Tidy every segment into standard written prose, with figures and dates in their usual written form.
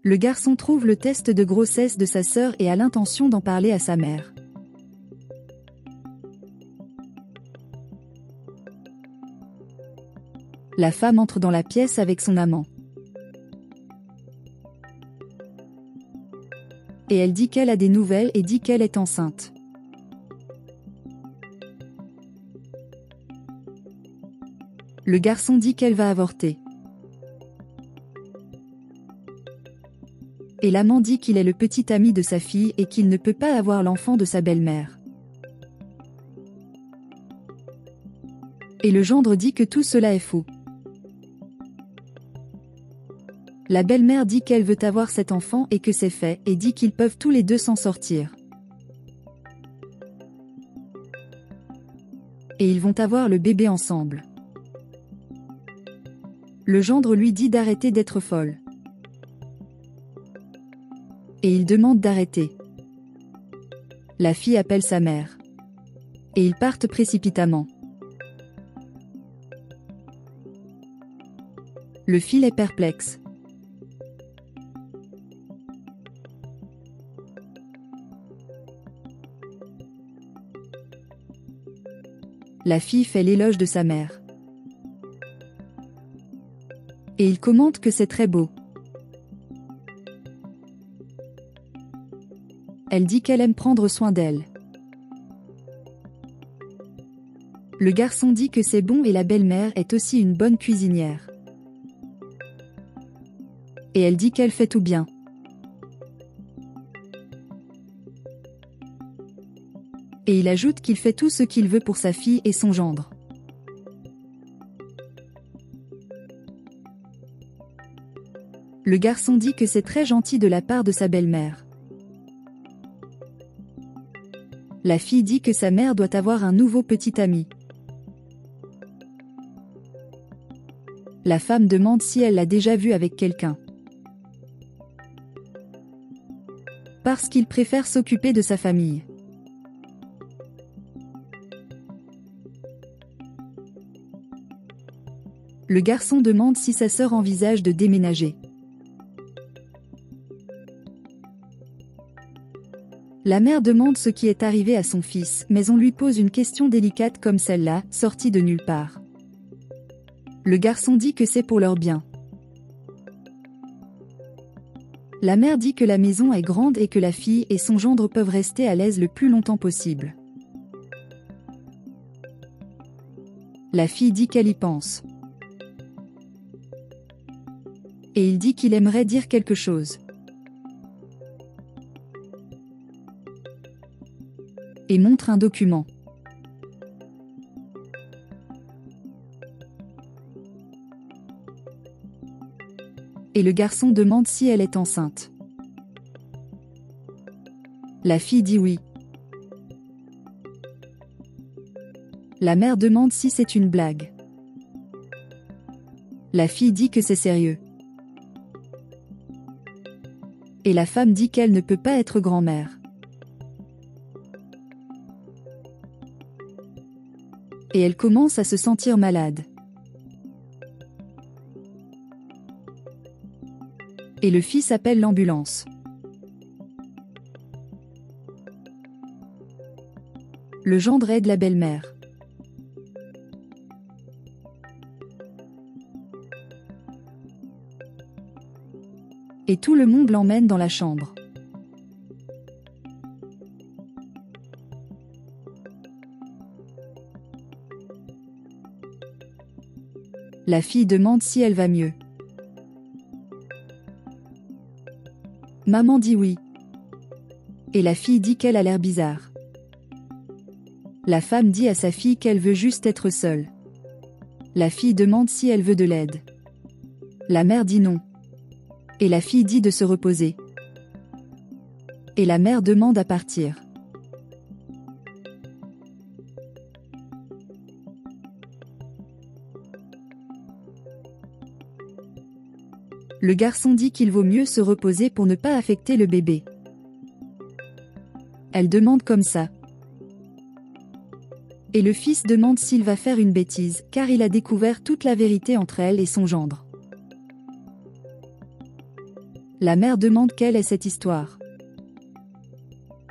Le garçon trouve le test de grossesse de sa sœur et a l'intention d'en parler à sa mère. La femme entre dans la pièce avec son amant. Et elle dit qu'elle a des nouvelles et dit qu'elle est enceinte. Le garçon dit qu'elle va avorter. Et l'amant dit qu'il est le petit ami de sa fille et qu'il ne peut pas avoir l'enfant de sa belle-mère. Et le gendre dit que tout cela est faux. La belle-mère dit qu'elle veut avoir cet enfant et que c'est fait, et dit qu'ils peuvent tous les deux s'en sortir. Et ils vont avoir le bébé ensemble. Le gendre lui dit d'arrêter d'être folle. Et il demande d'arrêter. La fille appelle sa mère. Et ils partent précipitamment. Le fil est perplexe. La fille fait l'éloge de sa mère. Et il commente que c'est très beau. Elle dit qu'elle aime prendre soin d'elle. Le garçon dit que c'est bon et la belle-mère est aussi une bonne cuisinière. Et elle dit qu'elle fait tout bien. Et il ajoute qu'il fait tout ce qu'il veut pour sa fille et son gendre. Le garçon dit que c'est très gentil de la part de sa belle-mère. La fille dit que sa mère doit avoir un nouveau petit ami. La femme demande si elle l'a déjà vu avec quelqu'un. Parce qu'il préfère s'occuper de sa famille. Le garçon demande si sa sœur envisage de déménager. La mère demande ce qui est arrivé à son fils, mais on lui pose une question délicate comme celle-là, sortie de nulle part. Le garçon dit que c'est pour leur bien. La mère dit que la maison est grande et que la fille et son gendre peuvent rester à l'aise le plus longtemps possible. La fille dit qu'elle y pense. Et il dit qu'il aimerait dire quelque chose. Et montre un document. Et le garçon demande si elle est enceinte. La fille dit oui. La mère demande si c'est une blague. La fille dit que c'est sérieux. Et la femme dit qu'elle ne peut pas être grand-mère. Et elle commence à se sentir malade. Et le fils appelle l'ambulance. Le gendre aide la belle-mère. Et tout le monde l'emmène dans la chambre. La fille demande si elle va mieux. Maman dit oui. Et la fille dit qu'elle a l'air bizarre. La femme dit à sa fille qu'elle veut juste être seule. La fille demande si elle veut de l'aide. La mère dit non. Et la fille dit de se reposer. Et la mère demande à partir. Le garçon dit qu'il vaut mieux se reposer pour ne pas affecter le bébé. Elle demande comme ça. Et le fils demande s'il va faire une bêtise, car il a découvert toute la vérité entre elle et son gendre. La mère demande quelle est cette histoire.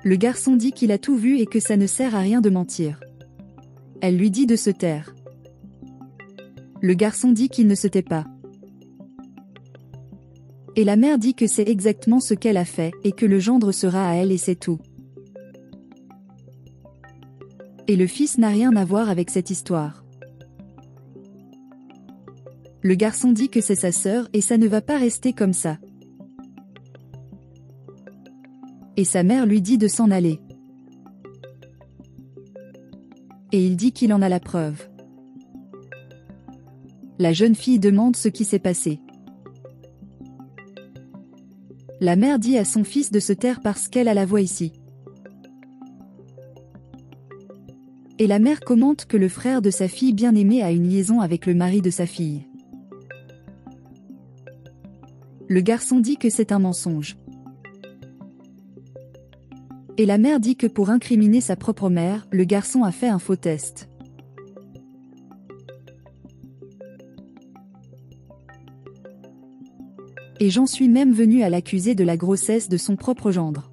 Le garçon dit qu'il a tout vu et que ça ne sert à rien de mentir. Elle lui dit de se taire. Le garçon dit qu'il ne se tait pas. Et la mère dit que c'est exactement ce qu'elle a fait et que le gendre sera à elle et c'est tout. Et le fils n'a rien à voir avec cette histoire. Le garçon dit que c'est sa sœur et ça ne va pas rester comme ça. Et sa mère lui dit de s'en aller. Et il dit qu'il en a la preuve. La jeune fille demande ce qui s'est passé. La mère dit à son fils de se taire parce qu'elle a la voix ici. Et la mère commente que le frère de sa fille bien-aimée a une liaison avec le mari de sa fille. Le garçon dit que c'est un mensonge. Et la mère dit que pour incriminer sa propre mère, le garçon a fait un faux test. Et j'en suis même venue à l'accuser de la grossesse de son propre gendre.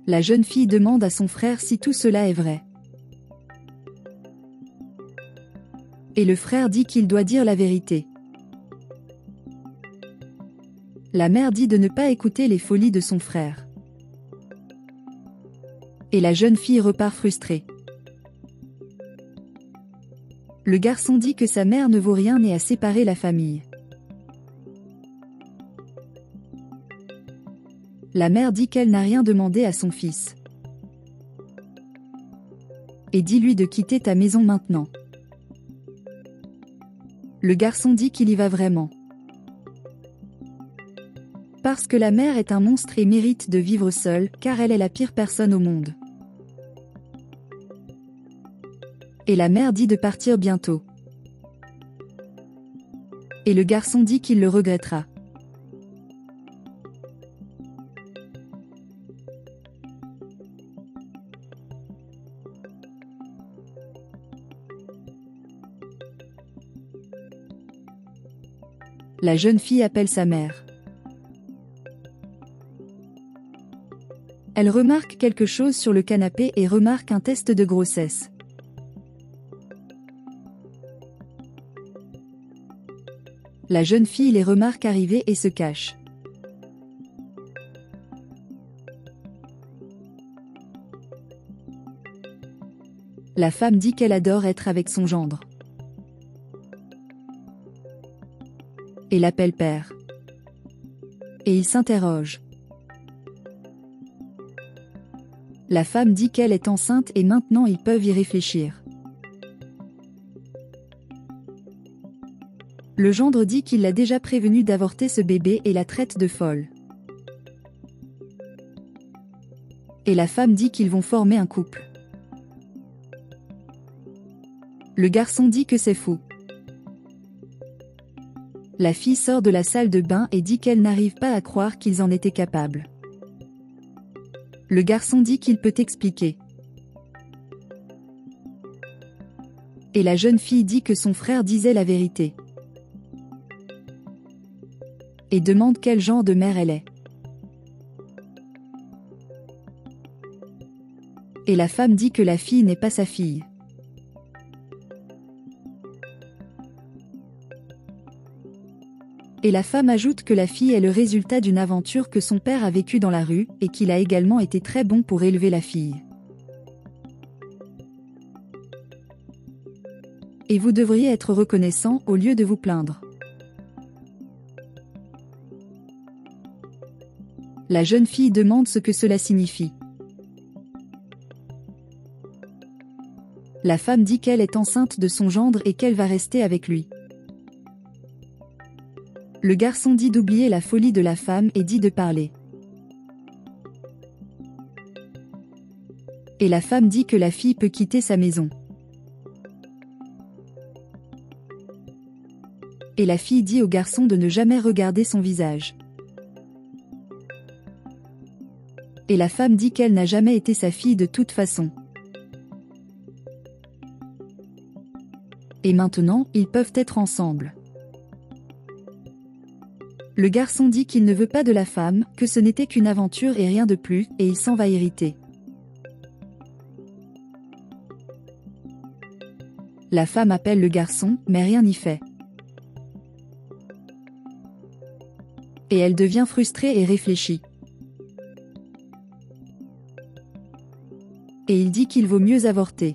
La jeune fille demande à son frère si tout cela est vrai. Et le frère dit qu'il doit dire la vérité. La mère dit de ne pas écouter les folies de son frère. Et la jeune fille repart frustrée. Le garçon dit que sa mère ne vaut rien et a séparé la famille. La mère dit qu'elle n'a rien demandé à son fils. Et dis-lui de quitter ta maison maintenant. Le garçon dit qu'il y va vraiment. Parce que la mère est un monstre et mérite de vivre seule, car elle est la pire personne au monde. Et la mère dit de partir bientôt. Et le garçon dit qu'il le regrettera. La jeune fille appelle sa mère. Elle remarque quelque chose sur le canapé et remarque un test de grossesse. La jeune fille les remarque arriver et se cache. La femme dit qu'elle adore être avec son gendre. Et l'appelle père. Et il s'interroge. La femme dit qu'elle est enceinte et maintenant ils peuvent y réfléchir. Le gendre dit qu'il l'a déjà prévenue d'avorter ce bébé et la traite de folle. Et la femme dit qu'ils vont former un couple. Le garçon dit que c'est fou. La fille sort de la salle de bain et dit qu'elle n'arrive pas à croire qu'ils en étaient capables. Le garçon dit qu'il peut expliquer. Et la jeune fille dit que son frère disait la vérité. Et demande quel genre de mère elle est. Et la femme dit que la fille n'est pas sa fille. Et la femme ajoute que la fille est le résultat d'une aventure que son père a vécue dans la rue, et qu'il a également été très bon pour élever la fille. Et vous devriez être reconnaissant au lieu de vous plaindre. La jeune fille demande ce que cela signifie. La femme dit qu'elle est enceinte de son gendre et qu'elle va rester avec lui. Le garçon dit d'oublier la folie de la femme et dit de parler. Et la femme dit que la fille peut quitter sa maison. Et la fille dit au garçon de ne jamais regarder son visage. Et la femme dit qu'elle n'a jamais été sa fille de toute façon. Et maintenant, ils peuvent être ensemble. Le garçon dit qu'il ne veut pas de la femme, que ce n'était qu'une aventure et rien de plus, et il s'en va irrité. La femme appelle le garçon, mais rien n'y fait. Et elle devient frustrée et réfléchit. Et il dit qu'il vaut mieux avorter.